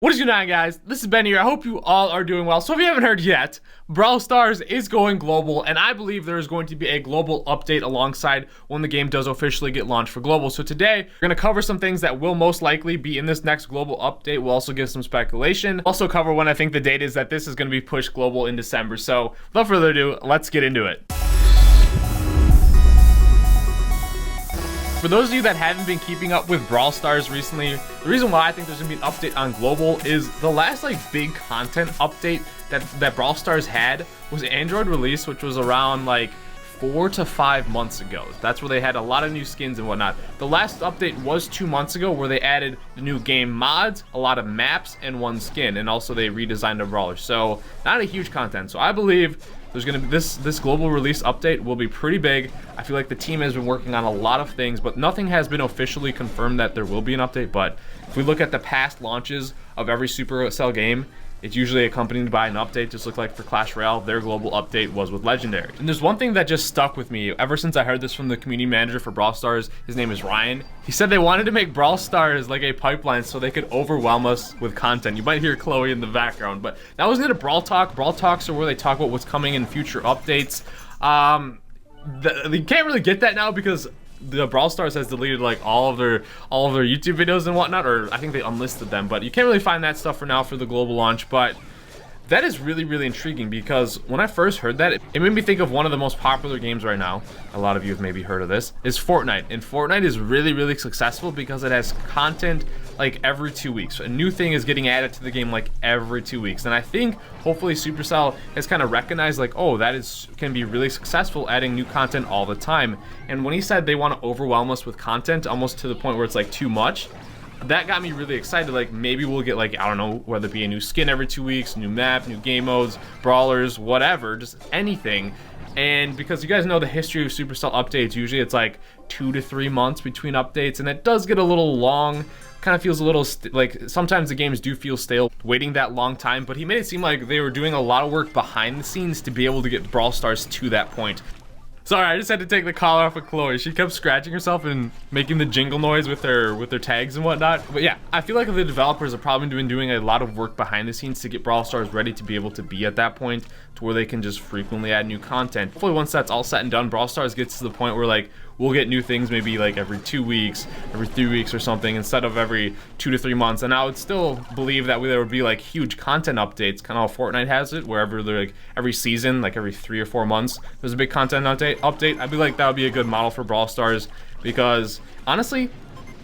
What is going on, guys? This is Ben here. I hope you all are doing well. So if you haven't heard yet, Brawl Stars is going global, and I believe there is going to be a global update alongside when the game does officially get launched for global. So today, we're going to cover some things that will most likely be in this next global update. We'll also give some speculation. Also cover when I think the date is that this is going to be pushed global in December. So without further ado, let's get into it. For those of you that haven't been keeping up with Brawl Stars recently, the reason why I think there's gonna be an update on global is the last big content update that Brawl Stars had was Android release, which was around 4 to 5 months ago. That's where they had a lot of new skins and whatnot. The last update was 2 months ago, where they added the new game mods, a lot of maps, and one skin, and also they redesigned the Brawler. So not a huge content. So I believe there's gonna be this global release update will be pretty big. I feel like the team has been working on a lot of things, but nothing has been officially confirmed that there will be an update. But if we look at the past launches of every Supercell game, it's usually accompanied by an update. Just look like for Clash Royale, their global update was with Legendary. And there's one thing that just stuck with me ever since I heard this from the community manager for Brawl Stars. His name is Ryan. He said they wanted to make Brawl Stars like a pipeline so they could overwhelm us with content. You might hear Chloe in the background, but that was in a Brawl Talk. Brawl Talks are where they talk about what's coming in future updates. You can't really get that now because the Brawl Stars has deleted all of their YouTube videos and whatnot, or I think they unlisted them, but you can't really find that stuff for now for the global launch. But that is really intriguing, because when I first heard that, it made me think of one of the most popular games right now. A lot of you have maybe heard of this, is Fortnite. And Fortnite is really successful because it has content every 2 weeks. A new thing is getting added to the game every 2 weeks. And I think hopefully Supercell has kind of recognized oh, that can be really successful, adding new content all the time. And when he said they want to overwhelm us with content almost to the point where it's too much, that got me really excited. Maybe we'll get I don't know, whether it be a new skin every 2 weeks, new map, new game modes, brawlers, whatever, just anything. And because you guys know the history of Supercell updates, usually it's 2 to 3 months between updates, and it does get a little long. Kind of feels a little sometimes the games do feel stale waiting that long time. But he made it seem like they were doing a lot of work behind the scenes to be able to get Brawl Stars to that point. Sorry, I just had to take the collar off of Chloe. She kept scratching herself and making the jingle noise with their tags and whatnot. But yeah, I feel like the developers have probably been doing a lot of work behind the scenes to get Brawl Stars ready to be able to be at that point to where they can just frequently add new content. Hopefully once that's all said and done, Brawl Stars gets to the point where we'll get new things maybe every 2 weeks, every 3 weeks or something, instead of every 2 to 3 months. And I would still believe that there would be huge content updates, kind of how Fortnite has it, wherever they're every season, every 3 or 4 months, there's a big content update. I'd be that would be a good model for Brawl Stars, because honestly,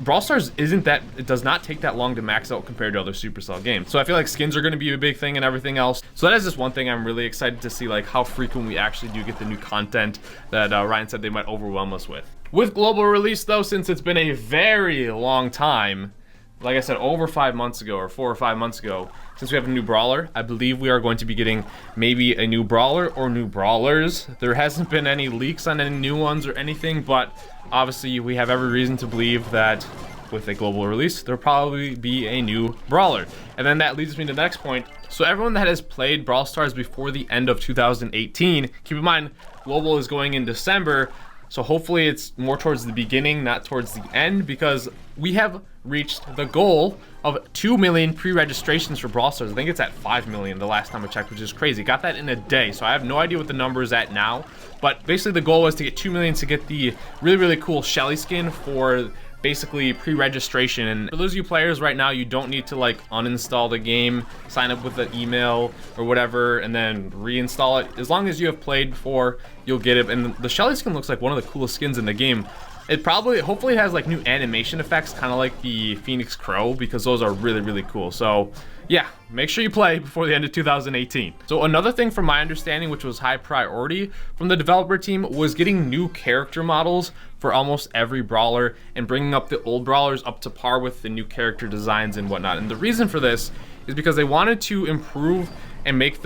Brawl Stars it does not take that long to max out compared to other Supercell games. So I feel skins are going to be a big thing and everything else. So that is just one thing I'm really excited to see, how frequent we actually do get the new content that Ryan said they might overwhelm us with. With global release though, since it's been a very long time, like I said, over 5 months ago or 4 or 5 months ago, since we have a new Brawler, I believe we are going to be getting maybe a new Brawler or new Brawlers. There hasn't been any leaks on any new ones or anything, but obviously we have every reason to believe that with a global release, there'll probably be a new Brawler. And then that leads me to the next point. So everyone that has played Brawl Stars before the end of 2018, keep in mind, global is going in December, so hopefully it's more towards the beginning, not towards the end, because we have reached the goal of 2 million pre-registrations for Brawl Stars. I think it's at 5 million the last time I checked, which is crazy. Got that in a day, so I have no idea what the number is at now. But basically the goal was to get 2 million to get the really cool Shelly skin for basically pre-registration. And for those of you players right now, you don't need to uninstall the game, sign up with an email or whatever, and then reinstall it. As long as you have played before, you'll get it. And the Shelly skin looks like one of the coolest skins in the game. Hopefully it has new animation effects, kind of like the Phoenix Crow, because those are really cool. So yeah, make sure you play before the end of 2018. So another thing from my understanding, which was high priority from the developer team, was getting new character models for almost every brawler and bringing up the old brawlers up to par with the new character designs and whatnot. And the reason for this is because they wanted to improve and make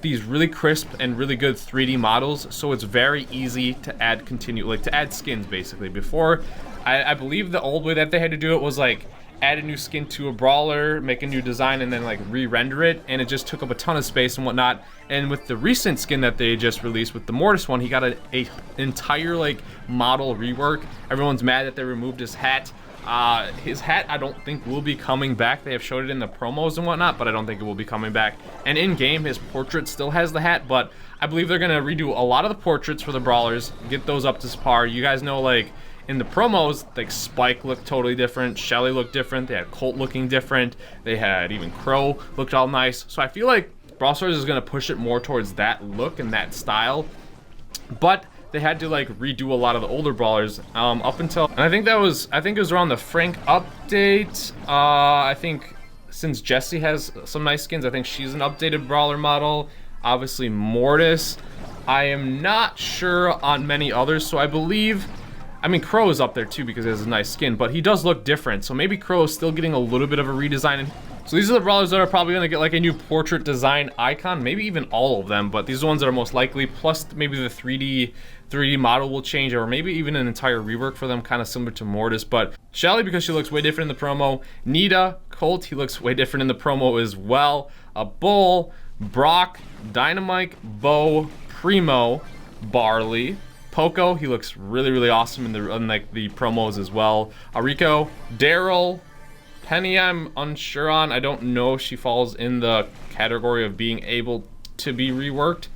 these really crisp and really good 3D models, so it's very easy to add to add skins basically. Before, I believe the old way that they had to do it was add a new skin to a brawler, make a new design, and then re-render it, and it just took up a ton of space and whatnot. And with the recent skin that they just released with the Mortis one, he got a entire model rework. Everyone's mad that they removed his hat. His hat, I don't think will be coming back. They have showed it in the promos and whatnot, but I don't think it will be coming back. And in game, his portrait still has the hat, but I believe they're gonna redo a lot of the portraits for the brawlers, get those up to par. You guys know, like in the promos, like Spike looked totally different, Shelly looked different, they had Colt looking different, they had even Crow looked all nice. So I feel like Brawl Stars is gonna push it more towards that look and that style, but they had to like redo a lot of the older brawlers up until, and I think it was around the Frank update. I think since Jessie has some nice skins, I think she's an updated brawler model. Obviously Mortis, I am not sure on many others, so I believe, I mean Crow is up there too because he has a nice skin, but he does look different, so maybe Crow is still getting a little bit of a redesign. So these are the brawlers that are probably gonna get like a new portrait design icon, maybe even all of them, but these are the ones that are most likely, plus maybe the 3D model will change, or maybe even an entire rework for them, kind of similar to Mortis. But Shelly, because she looks way different in the promo. Nita, Colt, he looks way different in the promo as well. Bull, Brock, Dynamite, Bo, Primo, Barley, Poco, he looks really, really awesome in like the promos as well. Rico, Daryl, Penny, I'm unsure on. I don't know if she falls in the category of being able to be reworked.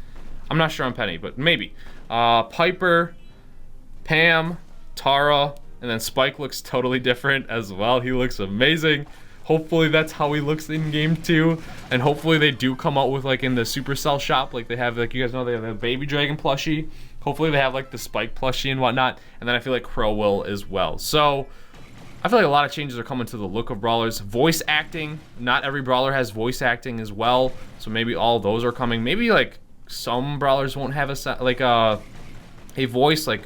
I'm not sure on Penny, but maybe. Piper, Pam, Tara, and then Spike looks totally different as well. He looks amazing. Hopefully that's how he looks in game 2, and hopefully they do come out with like in the Supercell shop, like they have, like you guys know, they have a Baby Dragon plushie. Hopefully they have like the Spike plushie and whatnot, and then I feel like Crow will as well. So I feel like a lot of changes are coming to the look of brawlers. Voice acting, not every brawler has voice acting as well, so maybe all those are coming. Maybe like some brawlers won't have a voice, like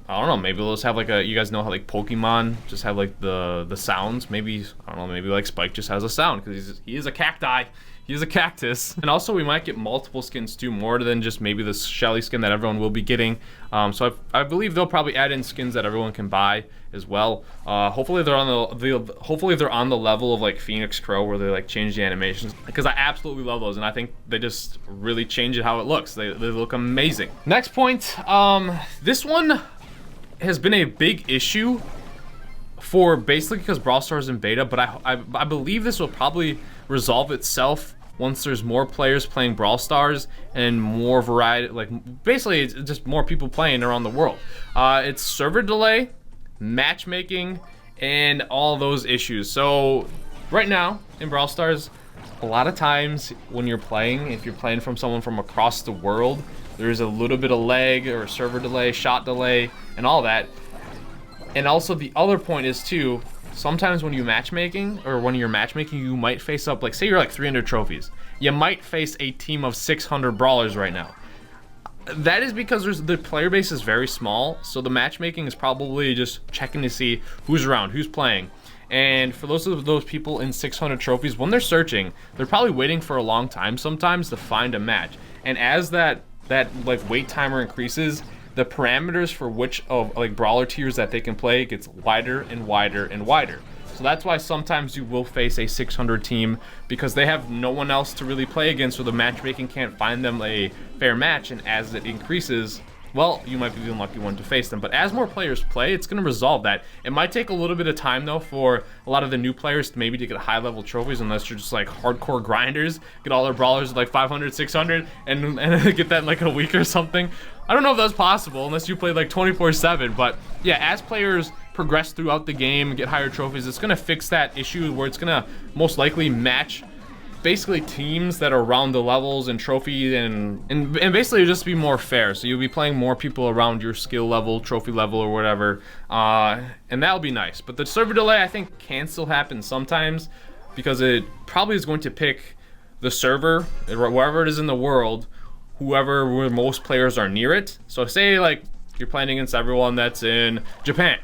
I don't know, maybe they'll just have like a, you guys know how like Pokemon just have like the sounds. Maybe, I don't know, maybe like Spike just has a sound because he is a cacti. He is a cactus. And also we might get multiple skins too, more than just maybe this Shelly skin that everyone will be getting. So I believe they'll probably add in skins that everyone can buy as well. Hopefully they're on the level of like Phoenix Crow, where they like change the animations, because I absolutely love those, and I think they just really change it how it looks. They look amazing. Next point, this one has been a big issue for basically because Brawl Stars in beta, but I believe this will probably resolve itself once there's more players playing Brawl Stars and more variety, like basically it's just more people playing around the world. It's server delay, matchmaking, and all those issues. So right now in Brawl Stars, a lot of times when you're playing, if you're playing from someone from across the world, there's a little bit of lag or server delay, shot delay, and all that. And also the other point is too, sometimes when you're matchmaking, you might face up, like say you're like 300 trophies, you might face a team of 600 brawlers right now. That is because the player base is very small, so the matchmaking is probably just checking to see who's around, who's playing. And for those people in 600 trophies, when they're searching, they're probably waiting for a long time sometimes to find a match. And as that like wait timer increases, the parameters for which of like brawler tiers that they can play gets wider and wider and wider. So that's why sometimes you will face a 600 team, because they have no one else to really play against, so the matchmaking can't find them a fair match. And as it increases, well, you might be the unlucky one to face them. But as more players play, it's going to resolve that. It might take a little bit of time though for a lot of the new players to maybe get high level trophies, unless you're just like hardcore grinders, get all their brawlers at like 500, 600, and get that in like a week or something. I don't know if that's possible unless you play like 24/7, but yeah, as players progress throughout the game, get higher trophies, it's gonna fix that issue where it's gonna most likely match basically teams that are around the levels and trophy, and basically just be more fair. So you'll be playing more people around your skill level, trophy level, or whatever, and that'll be nice. But the server delay, I think, can still happen sometimes, because it probably is going to pick the server wherever it is in the world, where most players are near it. So say like you're playing against everyone that's in Japan,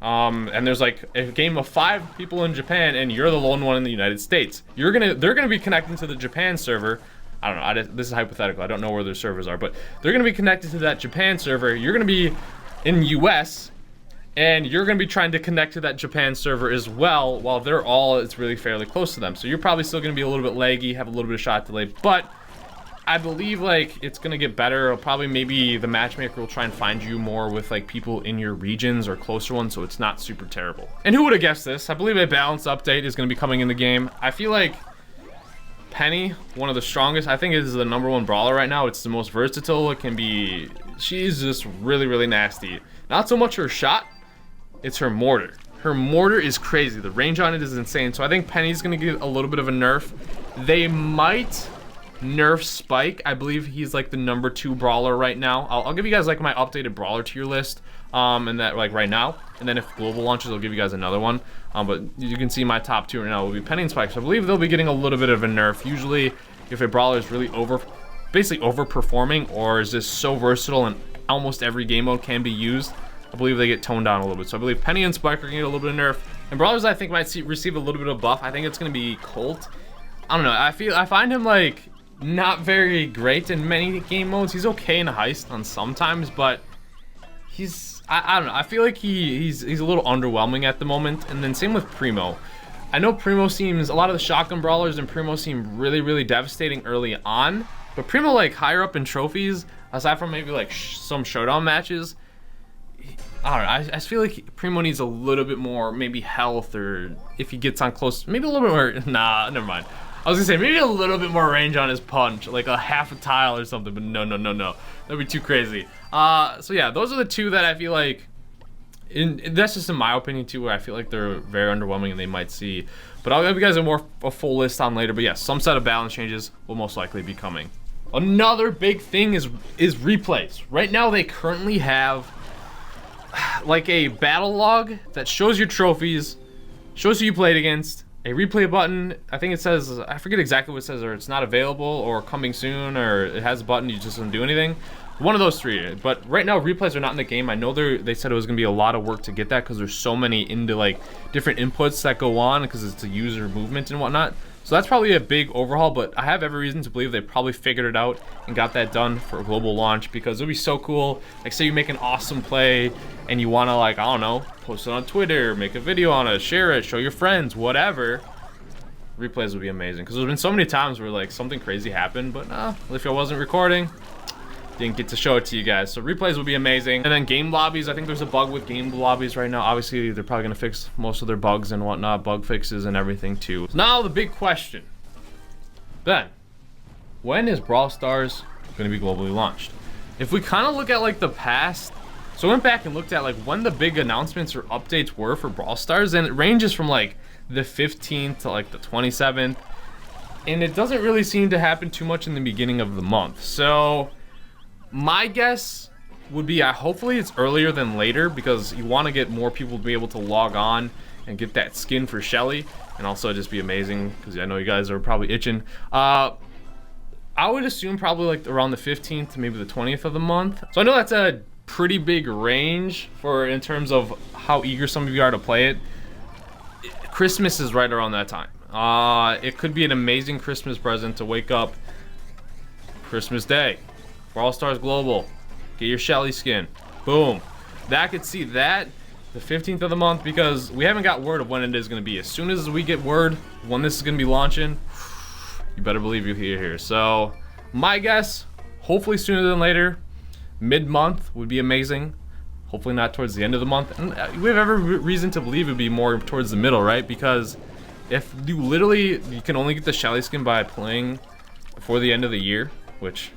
and there's like a game of 5 people in Japan, and you're the lone one in the United States. They're gonna be connecting to the Japan server. I don't know. This is hypothetical. I don't know where their servers are, but they're gonna be connected to that Japan server. You're gonna be in US, and you're gonna be trying to connect to that Japan server as well, while it's really fairly close to them. So you're probably still gonna be a little bit laggy, have a little bit of shot delay, but I believe like it's gonna get better. It'll probably maybe the matchmaker will try and find you more with like people in your regions or closer ones, so it's not super terrible. And who would have guessed this? I believe a balance update is gonna be coming in the game. I feel like Penny, one of the strongest, I think is the #1 brawler right now. It's the most versatile. It can be, she's just really, really nasty. Not so much her shot, it's her mortar. Her mortar is crazy. The range on it is insane. So I think Penny's gonna get a little bit of a nerf. They might nerf Spike. I believe he's like the #2 brawler right now. I'll give you guys like my updated brawler tier list, and that like right now. And then if global launches, I'll give you guys another one. But you can see my top 2 right now will be Penny and Spike. So I believe they'll be getting a little bit of a nerf. Usually, if a brawler is really basically overperforming, or is just so versatile and almost every game mode can be used, I believe they get toned down a little bit. So I believe Penny and Spike are gonna get a little bit of nerf. And Brawlers, I think, might receive a little bit of buff. I think it's gonna be Colt. I don't know. I find him like not very great in many game modes. He's okay in Heist on sometimes, but I don't know. I feel like he's a little underwhelming at the moment. And then same with Primo. I know Primo seems, a lot of the shotgun brawlers and Primo seem really, really devastating early on. But Primo, like higher up in trophies, aside from maybe like some showdown matches, I don't know. I just feel like Primo needs a little bit more, maybe health, or if he gets on close, maybe a little bit more. Nah, never mind. I was gonna say maybe a little bit more range on his punch, like a half a tile or something, but no. That'd be too crazy. So yeah, those are the 2 that I feel like, that's just in my opinion too, where I feel like they're very underwhelming and they might see. But I'll give you guys a full list on later. But yeah, some set of balance changes will most likely be coming. Another big thing is replays. Right now they currently have like a battle log that shows your trophies, shows who you played against, a replay button. I think it says, I forget exactly what it says, or it's not available, or coming soon, or it has a button, you just don't do anything. One of those 3. But right now replays are not in the game. I know they said it was gonna be a lot of work to get that, because there's so many into like different inputs that go on, because it's a user movement and whatnot. So that's probably a big overhaul, but I have every reason to believe they probably figured it out and got that done for a global launch, because it would be so cool. Like say you make an awesome play and you wanna, like, I don't know, post it on Twitter, make a video on it, share it, show your friends, whatever. Replays would be amazing, because there's been so many times where like something crazy happened, but if I wasn't recording, didn't get to show it to you guys. So replays would be amazing. And then game lobbies, I think there's a bug with game lobbies right now. Obviously they're probably gonna fix most of their bugs and whatnot, bug fixes and everything too. So now the big question, Ben, when is Brawl Stars gonna be globally launched? If we kind of look at like the past, so I went back and looked at like when the big announcements or updates were for Brawl Stars, and it ranges from like the 15th to like the 27th, and it doesn't really seem to happen too much in the beginning of the month. So my guess would be hopefully it's earlier than later, because you want to get more people to be able to log on and get that skin for Shelly, and also just be amazing, because I know you guys are probably itching. I would assume probably like around the 15th to maybe the 20th of the month. So I know that's a pretty big range for in terms of how eager some of you are to play it. Christmas is right around that time. It could be an amazing Christmas present to wake up Christmas Day, Brawl Stars Global, get your Shelly skin, boom. That I could see that the 15th of the month, because we haven't got word of when it is going to be. As soon as we get word when this is going to be launching, you better believe you hear here. So my guess, hopefully sooner than later, mid-month would be amazing. Hopefully not towards the end of the month. And we have every reason to believe it would be more towards the middle, right? Because if you can only get the Shelly skin by playing before the end of the year, which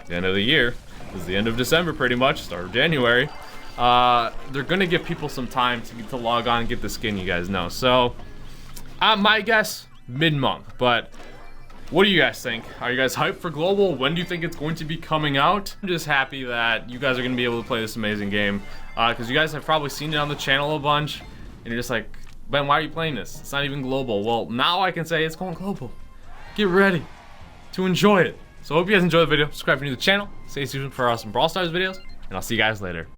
the end of the year is the end of December pretty much, start of January. They're gonna give people some time to log on and get the skin, you guys know. So my guess, mid-month. But what do you guys think? Are you guys hyped for global? When do you think it's going to be coming out? I'm just happy that you guys are gonna be able to play this amazing game, because you guys have probably seen it on the channel a bunch and you're just like, Ben, why are you playing this? It's not even global. Well, now I can say it's going global. Get ready to enjoy it. So I hope you guys enjoyed the video. Subscribe if you're new to the channel. Stay tuned for some Brawl Stars videos, and I'll see you guys later.